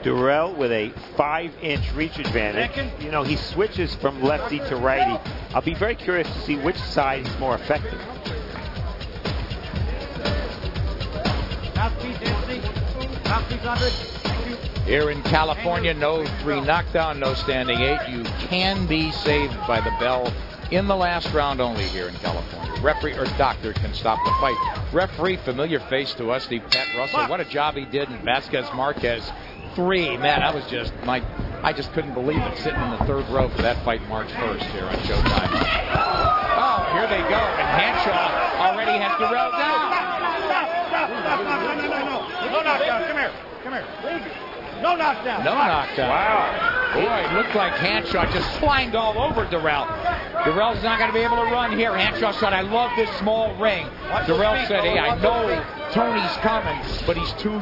Dirrell with a 5-inch reach advantage. You know, he switches from lefty to righty. I'll be very curious to see which side is more effective. Here in California, no 3 knockdown, no standing 8. You can be saved by the bell in the last round only here in California. Referee or doctor can stop the fight. Referee, familiar face to us, Steve, Pat Russell. What a job he did in Vasquez Marquez 3. Man, I just couldn't believe it sitting in the 3rd row for that fight March 1st here on Showtime. Oh, here they go. And Hanshaw already has Dirrell down. No knockdown. Come here. No knockdown. No knockdown. Wow. Boy, it looked like Hanshaw just climbed all over Dirrell. Dirrell's not going to be able to run here. Hanshaw said, I love this small ring. Dirrell said, hey, I know Tony's coming, but he's too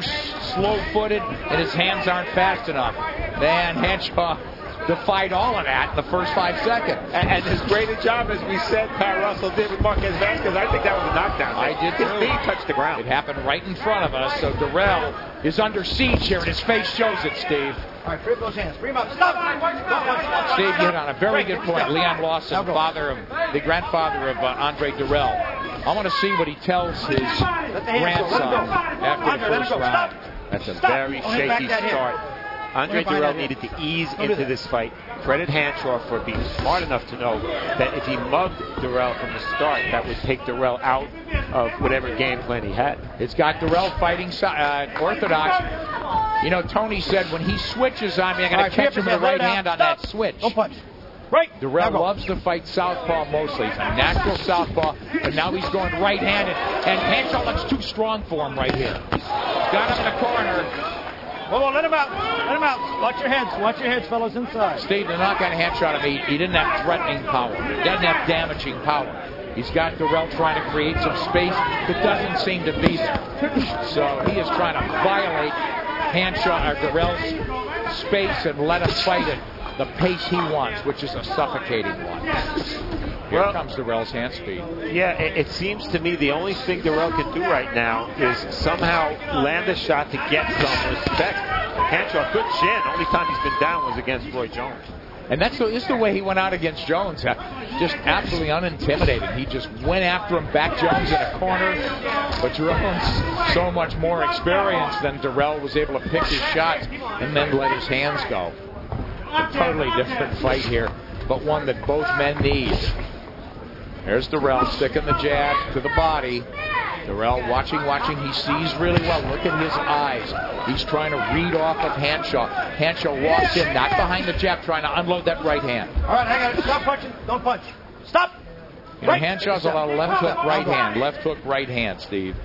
slow-footed and his hands aren't fast enough. Man, Hanshaw defied all of that in the first 5 seconds. And as great a job as we said Pat Russell did with Marquez Vasquez, I think that was a knockdown. I did too. His knee touched the ground. It happened right in front of us, so Dirrell is under siege here, and his face shows it, Steve. All right, free up those hands. Free them up. Stop. Steve, you hit on a very good point. Leon Lawson, the grandfather of Andre Dirrell. I want to see what he tells his grandson after the first round. That's a very shaky start. Andre Dirrell needed to ease into this fight. Credit Hanshaw for being smart enough to know that if he mugged Dirrell from the start, that would take Dirrell out of whatever game plan he had. It's got Dirrell fighting orthodox. You know, Tony said when he switches on me, I'm going to catch him with the right hand on that switch. Don't punch. Right. Dirrell loves to fight southpaw mostly. He's a natural southpaw, but now he's going right-handed. And Hanshaw looks too strong for him right here. Got him in the corner. Whoa, let him out. Let him out. Watch your heads. Watch your heads, fellas, inside. Steve, they're not going to Hanshaw to me. He didn't have threatening power. He doesn't have damaging power. He's got Dirrell trying to create some space that doesn't seem to be there. So he is trying to violate Hanshaw or Dirrell's space and let him fight at the pace he wants, which is a suffocating one. Here comes Dirrell's hand speed. Yeah, it seems to me the only thing Dirrell can do right now is somehow land a shot to get some respect. Hanshaw, good chin. Only time he's been down was against Roy Jones. And that's the way he went out against Jones. Just absolutely unintimidated. He just went after him, backed Jones in a corner. But Jones, so much more experienced than Dirrell, was able to pick his shots and then let his hands go. A totally different fight here, but one that both men need. There's Dirrell sticking the jab to the body. Dirrell watching. He sees really well. Look at his eyes. He's trying to read off of Hanshaw. Hanshaw walks in, not behind the jab, trying to unload that right hand. All right, hang on. Stop punching. Don't punch. Stop. You know, Hanshaw's a lot of left hook, right hand. Left hook, right hand, Steve.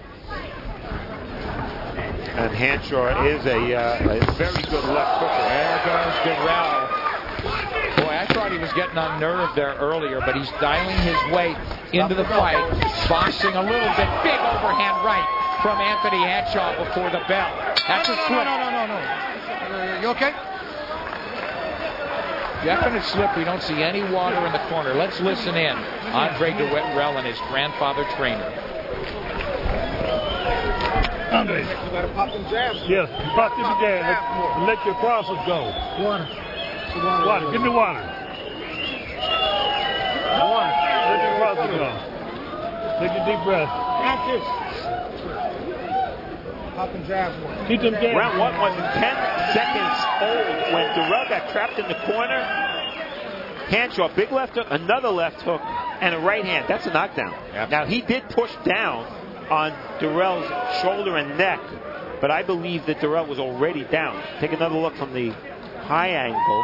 And Hanshaw is a very good left hooker. There goes Dirrell. Boy, I thought he was getting on nerve there earlier, but he's dialing his way into the fight, boxing a little bit. Big overhand right from Anthony Hanshaw before the bell. That's a slip. No. You okay? Definite slip. We don't see any water in the corner. Let's listen in. Andre Dirrell and his grandfather trainer. Andre, you gotta pop them jabs. Yes, pop them jabs. Let your crosses go. Water. Give me water. Let your crosses go. Take a deep breath. Practice. Pop them jabs. Keep them jabs. Round 1 was 10 seconds old when Dirrell got trapped in the corner. Hanshaw, big left hook, another left hook, and a right hand. That's a knockdown. Yep. Now, he did push down on Dirrell's shoulder and neck, but I believe that Dirrell was already down. Take another look from the high angle.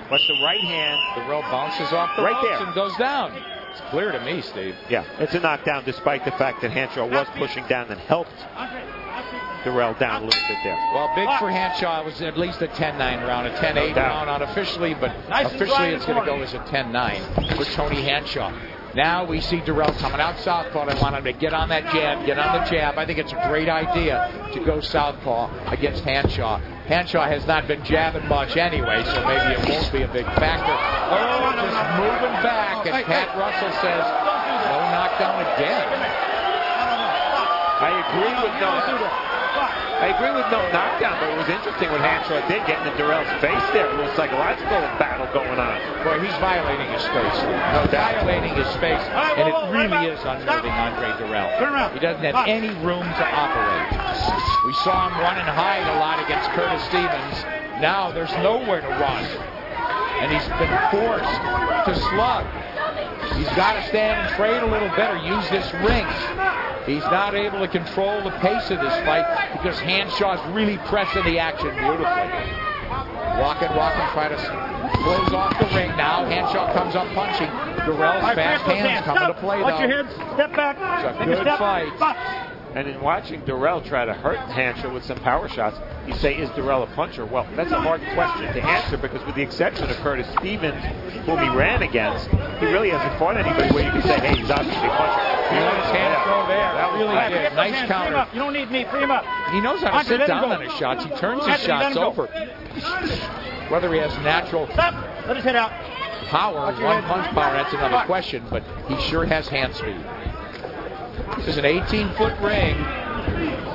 Watch the right hand. Dirrell bounces off the ropes and goes down. It's clear to me, Steve. Yeah, it's a knockdown despite the fact that Hanshaw was pushing down and helped Dirrell down a little bit there. Well, big for Hanshaw. It was at least a 10-9 round, a 10-8 round unofficially, but officially it's going to go as a 10-9 for Tony Hanshaw. Now we see Dirrell coming out southpaw. I want him to get on that jab, get on the jab. I think it's a great idea to go southpaw against Hanshaw. Hanshaw has not been jabbing much anyway, so maybe it won't be a big factor. Oh, just moving back, and Pat Russell says, no knockdown again. I agree with no. I agree with no knockdown, but it was interesting what Hanshaw did, getting in Dirrell's face there. A little psychological battle going on. Boy, he's violating his space. No doubt. Violating his space, and it really is unnerving Andre Dirrell. He doesn't have any room to operate. We saw him run and hide a lot against Curtis Stevens. Now there's nowhere to run, and he's been forced to slug. He's got to stand and trade a little better, use this ring. He's not able to control the pace of this fight because Hanshaw's really pressing the action beautifully. Walking, trying to close off the ring. Now Hanshaw comes up punching. Dirrell's fast hands coming to play, though. Watch your head. Step back. It's a good fight. And in watching Dirrell try to hurt Hanshaw with some power shots, you say, is Dirrell a puncher? Well, that's a hard question to answer because with the exception of Curtis Stevens, whom he ran against, he really hasn't fought anybody where you can say, hey, he's obviously a puncher. He let his hands go there. That really did. Nice counter. You don't need me. Free him up. He knows how to sit down on his shots. He turns his shots over. Whether he has natural Let his head out. power, one punch power, that's another question, but he sure has hand speed. This is an 18-foot ring,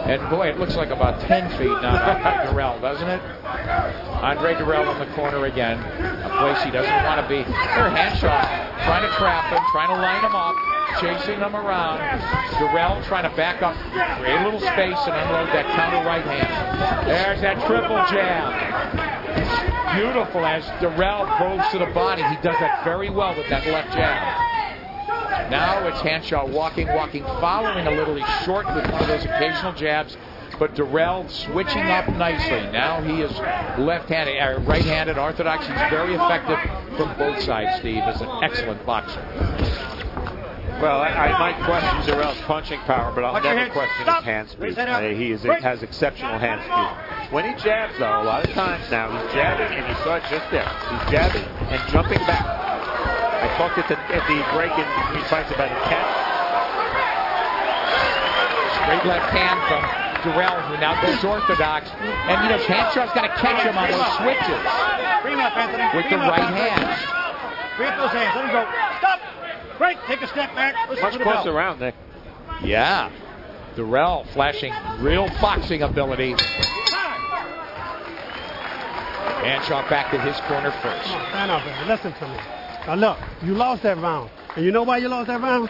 and boy, it looks like about 10 feet now to Andre Dirrell, doesn't it? Andre Dirrell in the corner again, a place he doesn't want to be. There, Hanshaw trying to trap him, trying to line him up, chasing him around. Dirrell trying to back up, create a little space, and unload that counter right hand. There's that triple jab. Beautiful as Dirrell goes to the body. He does that very well with that left jab. Now it's Hanshaw walking, following a little. He's short with one of those occasional jabs, but Dirrell switching up nicely. Now he is left-handed, right-handed orthodox. He's very effective from both sides, Steve. Is an excellent boxer. Well, I might question Dirrell's punching power, but I'll never question his hand speed. He has exceptional hand speed. When he jabs, though, a lot of times now, he's jabbing, and you saw it just there. He's jabbing and jumping back. I talked at the break in between fights about intent. Straight left hand from Dirrell, who now goes orthodox. And, you know, Hanshaw's got to catch him on those switches with the right hand. Bring up those hands. Let him go. Stop. Break. Take a step back. Much closer around, Nick. Yeah. Dirrell flashing real boxing ability. Hanshaw back to his corner first. Stand up, man. Listen to me. Now look, you lost that round. And you know why you lost that round?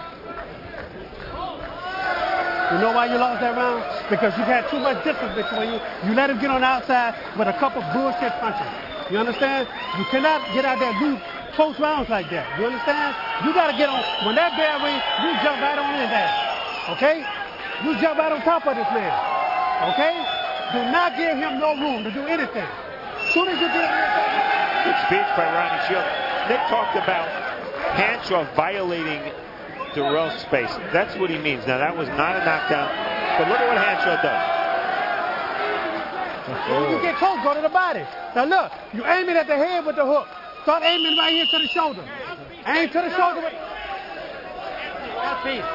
You know why you lost that round? Because you had too much distance between you. You let him get on the outside with a couple bullshit punches. You understand? You cannot get out there and do close rounds like that. You understand? You got to get on. When that bell rings, you jump right on in there. Okay? You jump right on top of this man. Okay? Do not give him no room to do anything. As soon as you get him, good speech by Ronnie Shields. Nick talked about Hanshaw violating Dirrell's space. That's what he means. Now, that was not a knockdown, but look at what Hanshaw does. When you get close, go to the body. Now, look, you aiming at the head with the hook. Start aiming right here to the shoulder. Aim to the shoulder. That's peace.